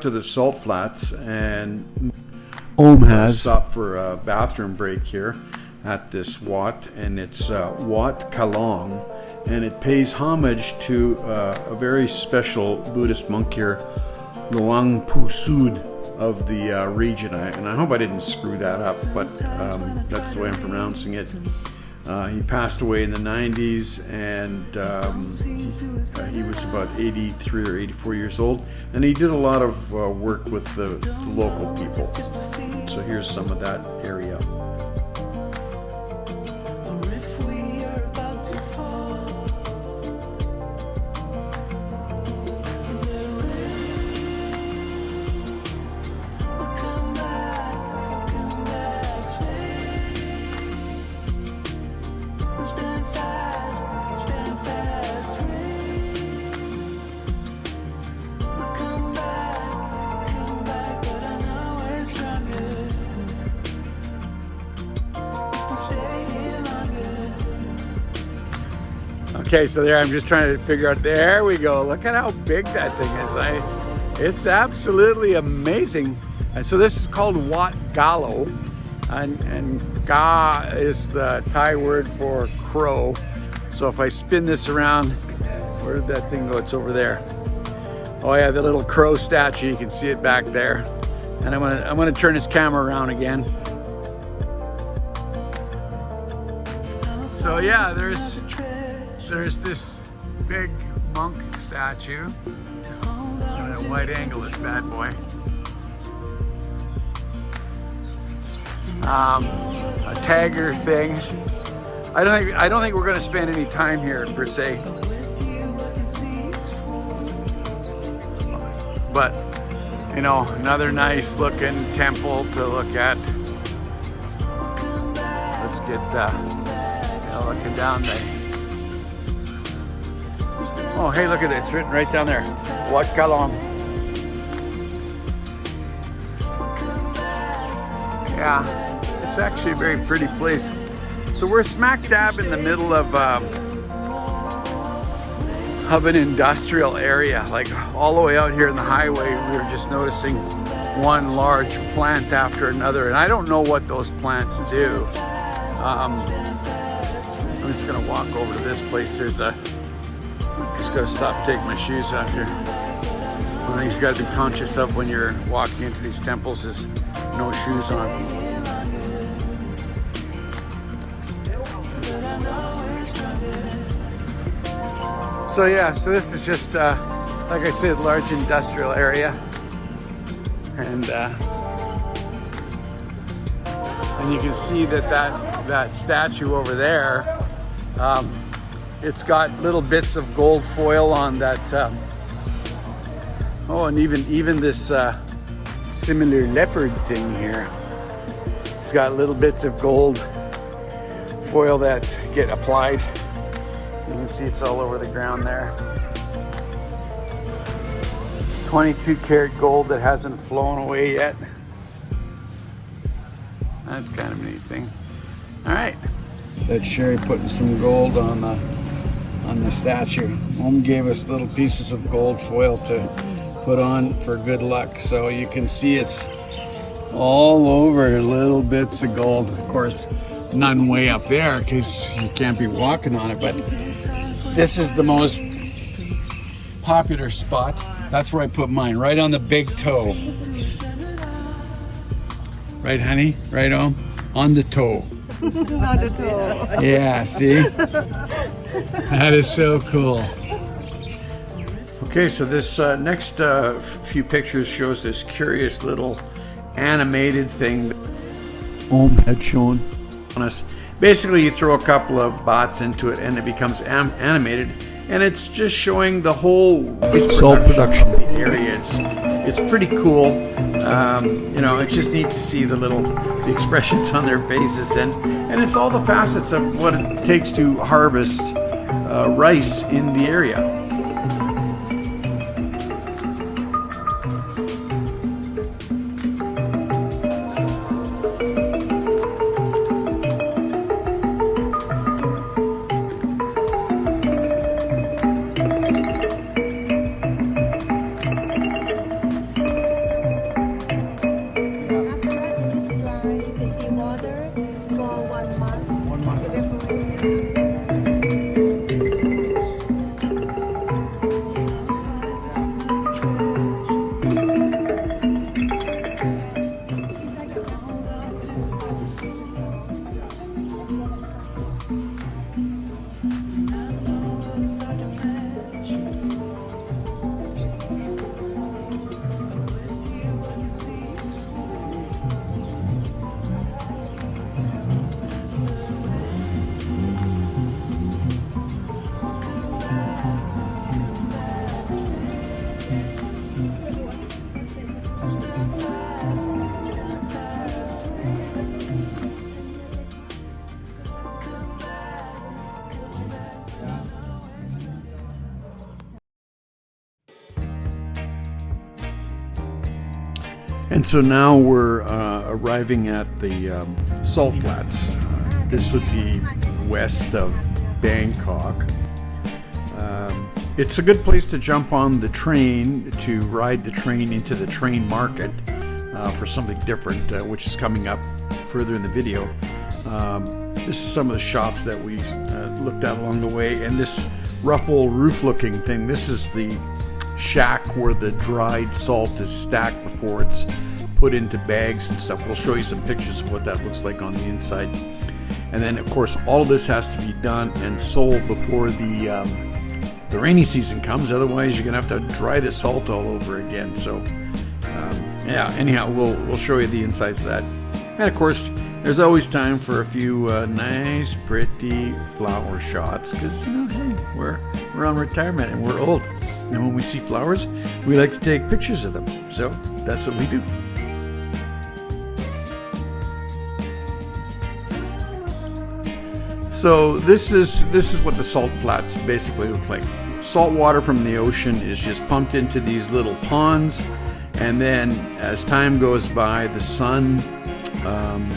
to the salt flats, and Om has stopped for a bathroom break here at this Wat, and it's Wat Kalong, and it pays homage to a very special Buddhist monk here, Luang Pu Sud of the region. And I hope I didn't screw that up, but that's the way I'm pronouncing it. He passed away in the 90s, and he was about 83 or 84 years old, and he did a lot of work with the local people. So here's some of that area. Okay, so there I'm just trying to figure out, there we go. Look at how big that thing is. It's absolutely amazing. And so this is called Wat Galo, and Ga is the Thai word for crow. So if I spin this around, where did that thing go? It's over there. Oh yeah, the little crow statue, you can see it back there. And I'm gonna turn this camera around again. So yeah, there's this big monk statue. I'm gonna wide angle this bad boy. A tagger thing. I don't think we're gonna spend any time here per se. But you know, another nice looking temple to look at. Let's get looking down there. Oh, hey, look at it. It's written right down there. Wat Kalong. Yeah, it's actually a very pretty place. So we're smack dab in the middle of an industrial area. Like all the way out here in the highway, we were just noticing one large plant after another. And I don't know what those plants do. I'm just gonna walk over to this place. Just gotta stop, take my shoes off here. One thing you gotta be conscious of when you're walking into these temples is no shoes on. So yeah, so this is just, like I said, large industrial area. And you can see that statue over there, it's got little bits of gold foil on that. Oh, and even this similar leopard thing here. It's got little bits of gold foil that get applied. You can see it's all over the ground there. 22 karat gold that hasn't flown away yet. That's kind of a neat thing. All right. That's Sherry putting some gold on the statue. Mom gave us little pieces of gold foil to put on for good luck. So you can see it's all over, little bits of gold. Of course, none way up there because you can't be walking on it, but this is the most popular spot. That's where I put mine, right on the big toe. Right, honey? Right on the toe. On the toe. Yeah, see? That is so cool. Okay, so this next few pictures shows this curious little animated thing Om had shown on us. Basically, you throw a couple of bots into it and it becomes animated, and it's just showing the whole salt production area. It's pretty cool. You know, it's just neat to see the expressions on their faces, and it's all the facets of what it takes to harvest rice in the area. And so now we're arriving at the salt flats. This would be west of Bangkok. It's a good place to jump on the train, to ride the train into the train market for something different, which is coming up further in the video. This is some of the shops that we looked at along the way, and this ruffle roof looking thing, this is the shack where the dried salt is stacked before it's put into bags and stuff. We'll show you some pictures of what that looks like on the inside. And then of course all of this has to be done and sold before the rainy season comes, otherwise you're gonna have to dry the salt all over again. So yeah, anyhow, we'll show you the insides of that. And of course there's always time for a few nice pretty flower shots, because hey, we're on retirement and we're old, and when we see flowers we like to take pictures of them, so that's what we do. So this is what the salt flats basically look like. Salt water from the ocean is just pumped into these little ponds, and then as time goes by, the sun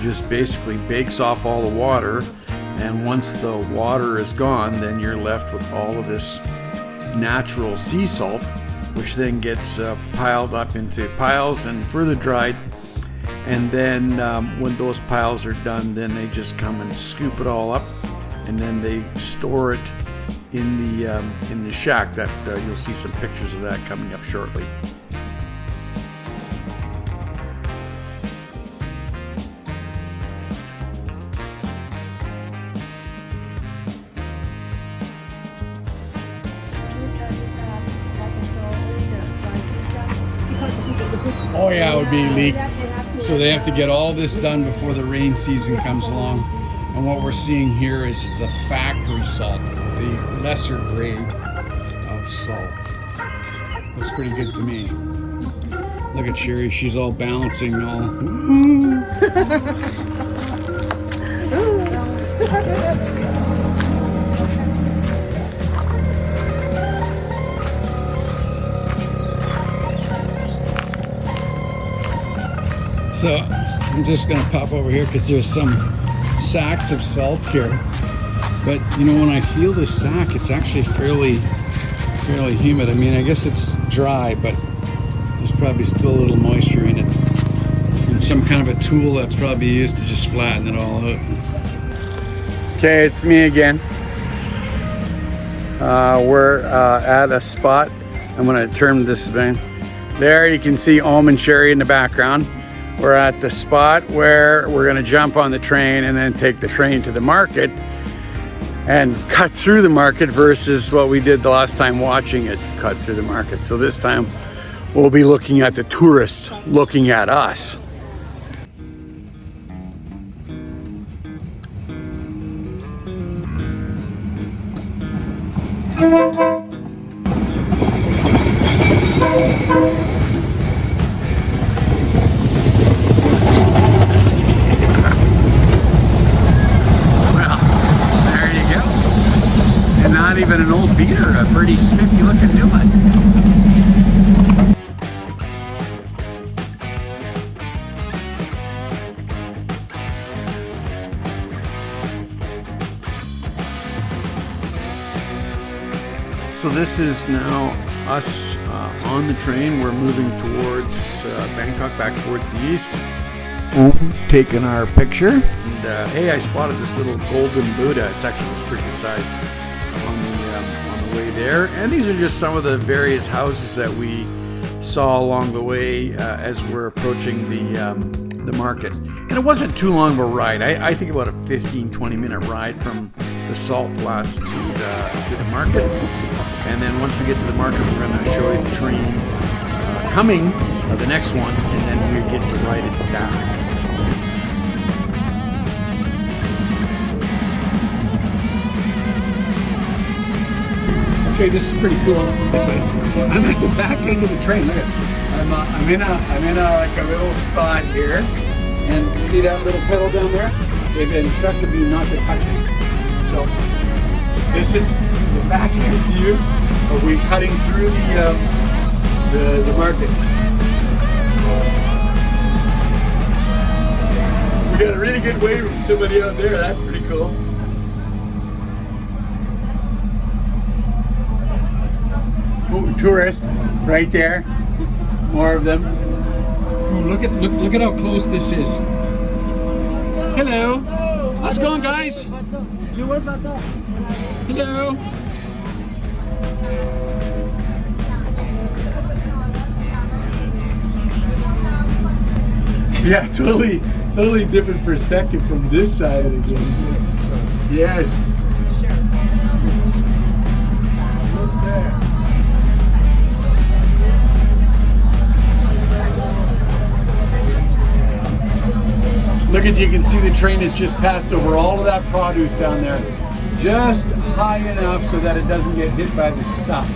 just basically bakes off all the water, and once the water is gone, then you're left with all of this natural sea salt, which then gets piled up into piles and further dried. And then when those piles are done, then they just come and scoop it all up, and then they store it in the shack that you'll see some pictures of that coming up shortly. Oh yeah, it would be leak. So they have to get all this done before the rain season comes along. And what we're seeing here is the factory salt, the lesser grade of salt. Looks pretty good to me. Look at Sherry, she's all balancing all. So I'm just gonna pop over here because there's some sacks of salt here. But you know, when I feel this sack, it's actually fairly humid. I mean, I guess it's dry, but there's probably still a little moisture in it. And some kind of a tool that's probably used to just flatten it all out. Okay, it's me again. We're at a spot. I'm gonna turn this thing. There you can see Om and Sherry in the background. We're at the spot where we're gonna jump on the train and then take the train to the market and cut through the market, versus what we did the last time watching it cut through the market. So this time we'll be looking at the tourists looking at us. Not even an old beater, a pretty spiffy looking new one. So this is now us on the train. We're moving towards Bangkok, back towards the east. Taking our picture. And hey, I spotted this little golden Buddha. It's actually a pretty good size on the way there. And these are just some of the various houses that we saw along the way as we're approaching the market. And it wasn't too long of a ride. I think about a 15-20 minute ride from the salt flats to the market. And then once we get to the market, we're going to show you the train coming, the next one, and then we get to ride it back. Okay, this is pretty cool. This way. I'm at the back end of the train. Look at, I'm in a like a little spot here, and see that little pedal down there? They've instructed me not to touch it. So this is the back end view of we cutting through the market. a really good wave from somebody out there. That's pretty cool. Oh, tourists right there. More of them. Oh, look at how close this is. Hello. How's it going, guys? Hello. Yeah, totally different perspective from this side of the game. Yes. Look at, you can see the train has just passed over all of that produce down there. Just high enough so that it doesn't get hit by the stuff.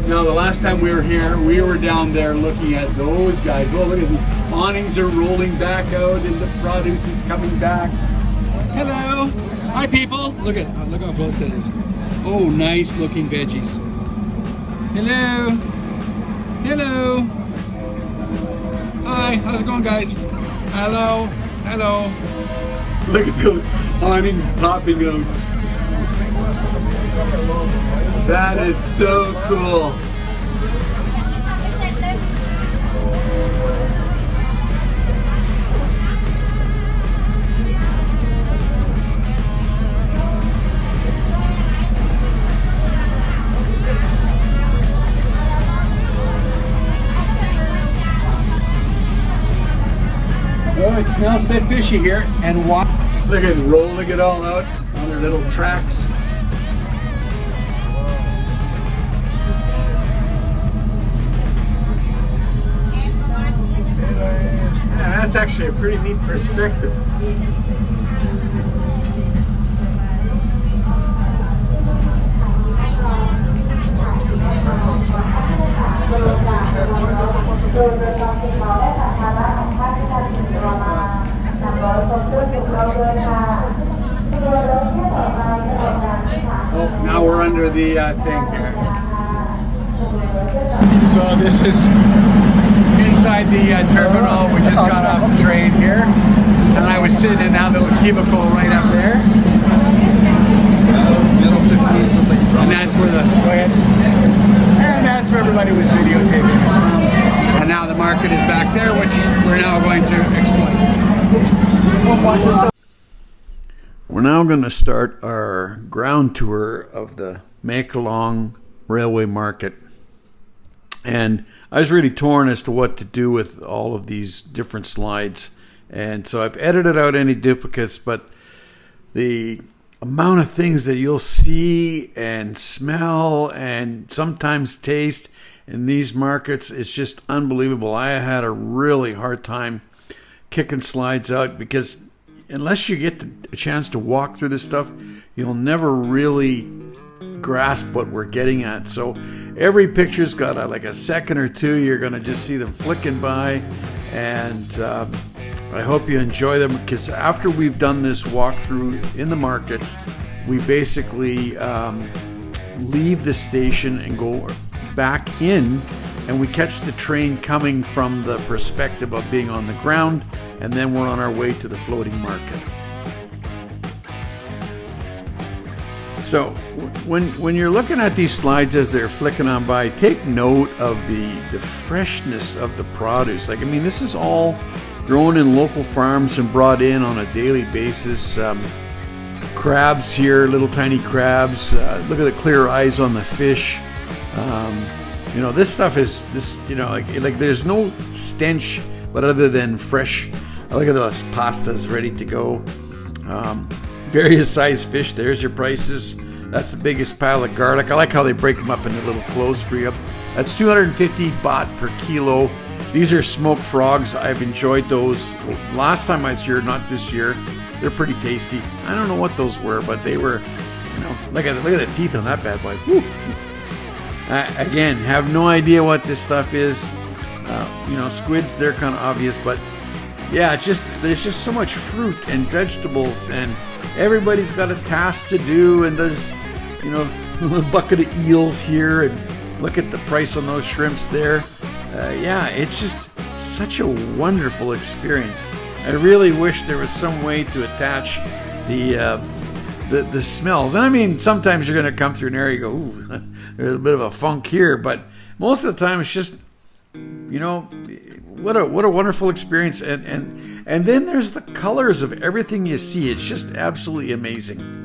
Now, the last time we were here, we were down there looking at those guys. Oh, look at the awnings are rolling back out and the produce is coming back. Hello. Hi, people. Look how close that is. Oh, nice looking veggies. Hello. Hello. Hi. How's it going, guys? Hello. Hello. Look at the awnings popping out. That is so cool. Oh, it smells a bit fishy here. And what? Look at it rolling it all out on their little tracks. Yeah, that's actually a pretty neat perspective. Oh, now we're under the thing here. So this is inside the terminal. We just got off the train here, and I was sitting in that little cubicle right up there. And that's where go ahead. And that's where everybody was videotaping us. And now the market is back there, which we're now going to exploit. We're now going to start our ground tour of the Maeklong Railway Market. And I was really torn as to what to do with all of these different slides. And so I've edited out any duplicates, but the amount of things that you'll see and smell and sometimes taste in these markets is just unbelievable. I had a really hard time kicking slides out because unless you get a chance to walk through this stuff, you'll never really grasp what we're getting at. So every picture's got like a second or two. You're going to just see them flicking by, and I hope you enjoy them, because after we've done this walkthrough in the market, we basically leave the station and go back in, and we catch the train coming from the perspective of being on the ground, and then we're on our way to the floating market. So when you're looking at these slides as they're flicking on by, take note of the freshness of the produce. Like, I mean, this is all grown in local farms and brought in on a daily basis. Crabs here, little tiny crabs. Look at the clear eyes on the fish. You know, this stuff is like there's no stench, but other than fresh. Look at those pastas ready to go. Various size fish. There's your prices. That's the biggest pile of garlic. I like how they break them up into little cloves for you. That's 250 baht per kilo. These are smoked frogs. I've enjoyed those last time I was here, not this year. They're pretty tasty. I don't know what those were, but they were, you know, look at the teeth on that bad boy. Woo. Again, have no idea what this stuff is. You know, squids, they're kind of obvious, but yeah, there's just so much fruit and vegetables, and everybody's got a task to do, and there's, you know, a bucket of eels here, and look at the price on those shrimps there. Yeah, it's just, such a wonderful experience. I really wish there was some way to attach the smells. And I mean, sometimes you're going to come through an area, you go, ooh, there's a bit of a funk here, but most of the time it's just, you know, what a wonderful experience. And then there's the colors of everything you see. It's just absolutely amazing.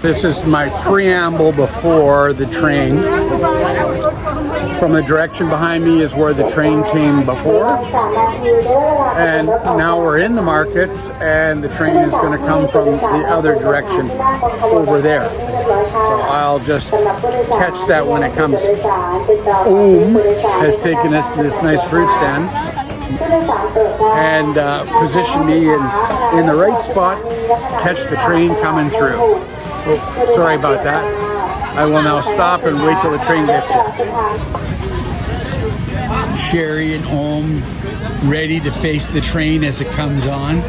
This is my preamble before the train. From the direction behind me is where the train came before. And now we're in the markets and the train is going to come from the other direction over there. So I'll just catch that when it comes. Has taken us to this nice fruit stand and positioned me in the right spot to catch the train coming through. Oh, sorry about that. I will now stop and wait till the train gets here. Sherry and Om ready to face the train as it comes on.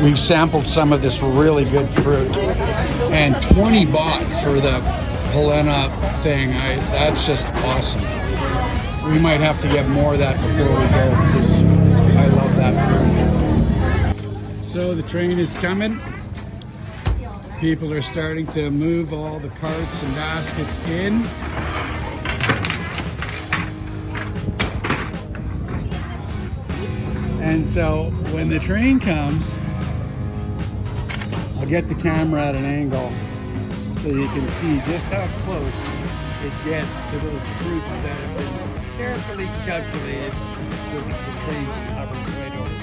We've sampled some of this really good fruit. And 20 baht for the Helena thing. That's just awesome. We might have to get more of that before we go because I love that fruit. So the train is coming. People are starting to move all the carts and baskets in. And so when the train comes, I'll get the camera at an angle so you can see just how close it gets to those fruits that have been carefully calculated so that the train just hovers right over them.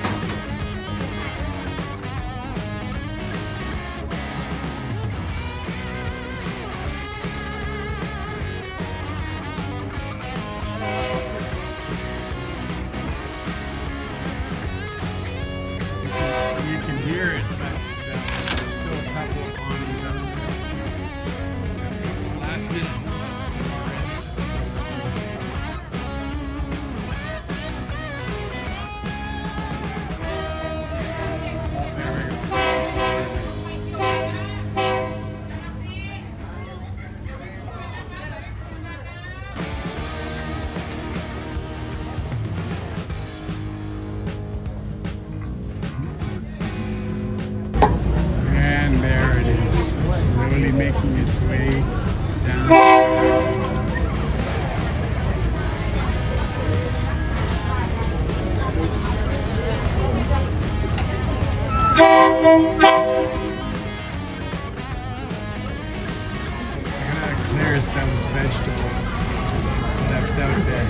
You can hear it, but there's still a couple of awnings out there. Last minute. Oh, there we go. And there it is, slowly making its way down. Look at how clear is those vegetables left out there.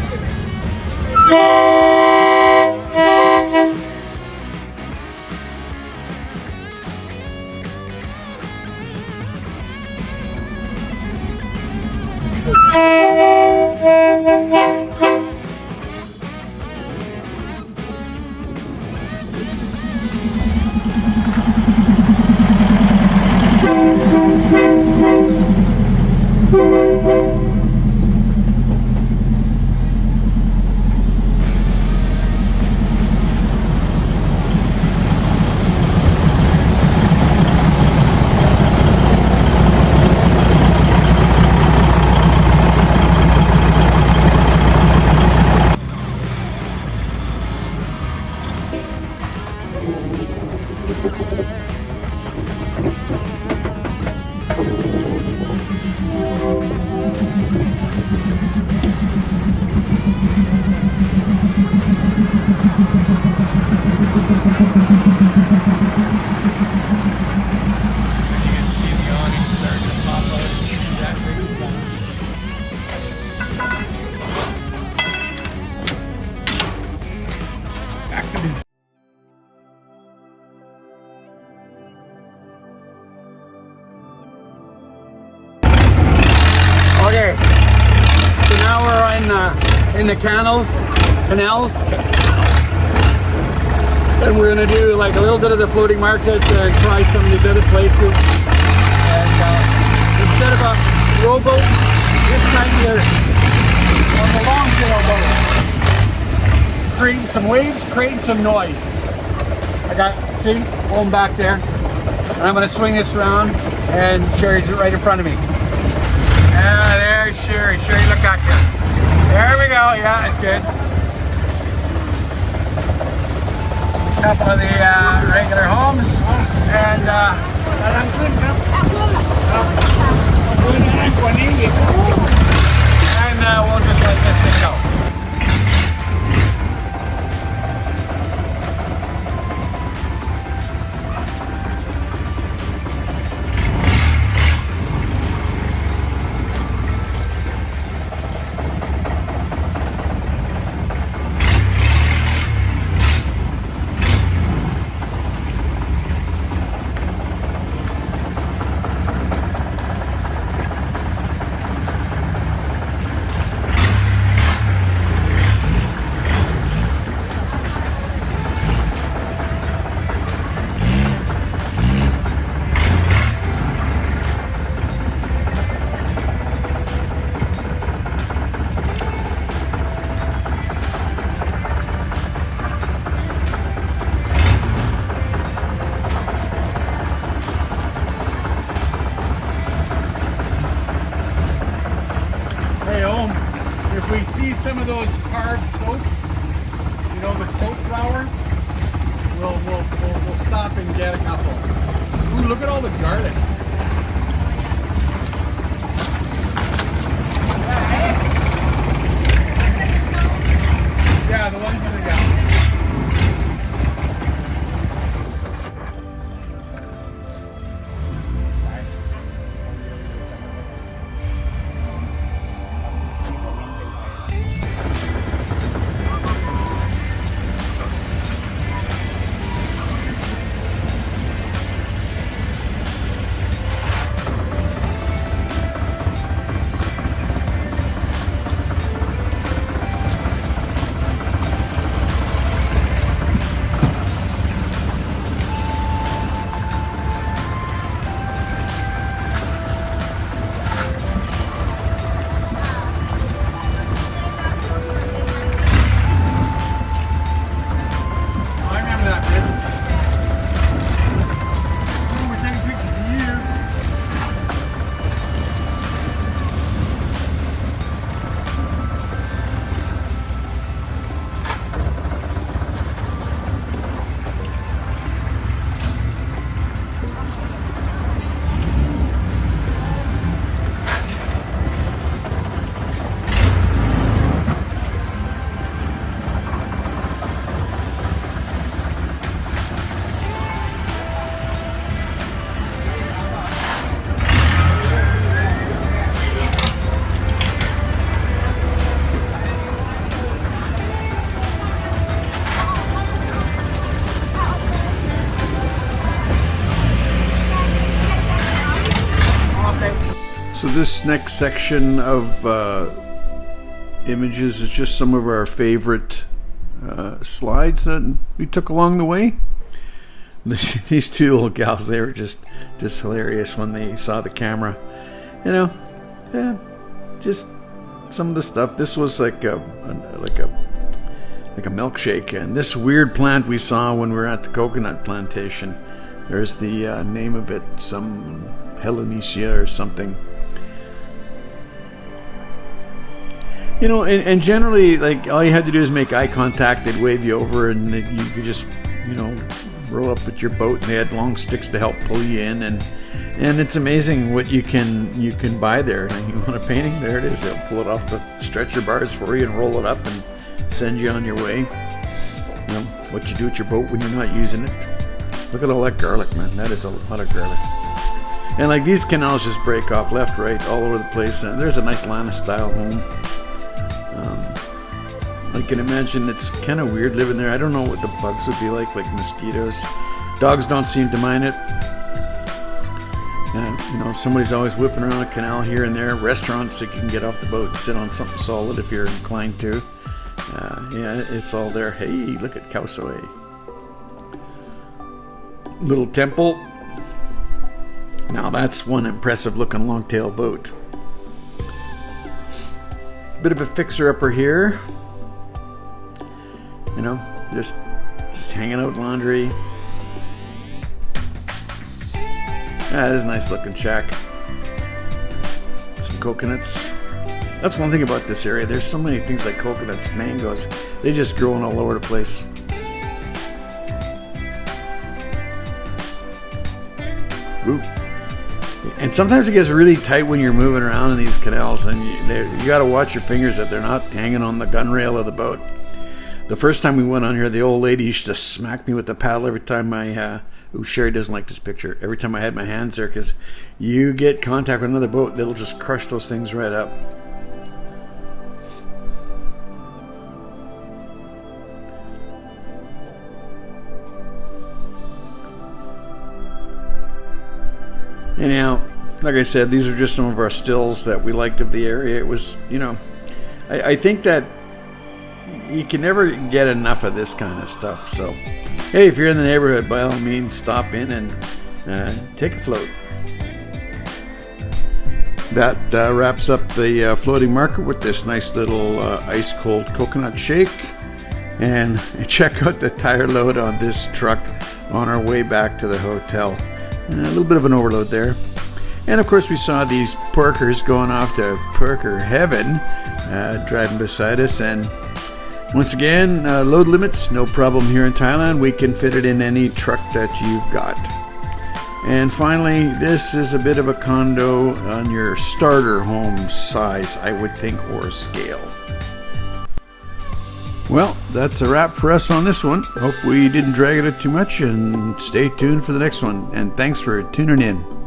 Okay, so now we're in the canals, and we're gonna do like a little bit of the floating market, try some of these other places, and instead of a rowboat, this time you're on the long sail boat, creating some waves, creating some noise. I got, see, home back there, and I'm gonna swing this around, and Sherry's right in front of me. Yeah, there's Sherry. Sherry, look back there. There we go. Yeah, that's good. A couple of the regular homes, and we'll just let this thing go. If we see some of those carved soaps, you know, the soap flowers, we'll stop and get a couple. Ooh, look at all the garlic. Yeah, the ones in the gallon. So this next section of images is just some of our favorite slides that we took along the way. These two little gals, they were just hilarious when they saw the camera. You know, yeah, just some of the stuff. This was like a milkshake, and this weird plant we saw when we were at the coconut plantation. There's the name of it, some Helenesia or something. You know, and generally, like, all you had to do is make eye contact, they'd wave you over, and you could just, you know, row up with your boat, and they had long sticks to help pull you in, and it's amazing what you can buy there. You want a painting? There it is. They'll pull it off the stretcher bars for you and roll it up and send you on your way. You know, what you do with your boat when you're not using it. Look at all that garlic, man. That is a lot of garlic. And like, these canals just break off left, right, all over the place. And there's a nice Lana style home. I can imagine it's kind of weird living there. I don't know what the bugs would be like mosquitoes. Dogs don't seem to mind it. You know, somebody's always whipping around a canal here and there. Restaurants, so you can get off the boat and sit on something solid if you're inclined to. Yeah, it's all there. Hey, look at Khao Soi. Little temple. Now that's one impressive looking longtail boat. Bit of a fixer-upper here. You know, just hanging out laundry. That is a nice looking shack. Some coconuts. That's one thing about this area. There's so many things like coconuts, mangoes. They just growing all over the place. Ooh. And sometimes it gets really tight when you're moving around in these canals, and you got to watch your fingers that they're not hanging on the gunrail of the boat. The first time we went on here, the old lady used to smack me with the paddle every time Sherry doesn't like this picture. Every time I had my hands there, because you get contact with another boat, they'll just crush those things right up. Anyhow, like I said, these are just some of our stills that we liked of the area. It was, you know, I think that you can never get enough of this kind of stuff. So, hey, if you're in the neighborhood, by all means, stop in and take a float. That wraps up the floating market with this nice little ice-cold coconut shake. And check out the tire load on this truck on our way back to the hotel. A little bit of an overload there. And of course we saw these porkers going off to porker heaven, driving beside us. And once again, load limits, no problem here in Thailand. We can fit it in any truck that you've got. And finally, this is a bit of a condo on your starter home size, I would think, or scale. Well, that's a wrap for us on this one. Hope we didn't drag it out too much, and stay tuned for the next one. And thanks for tuning in.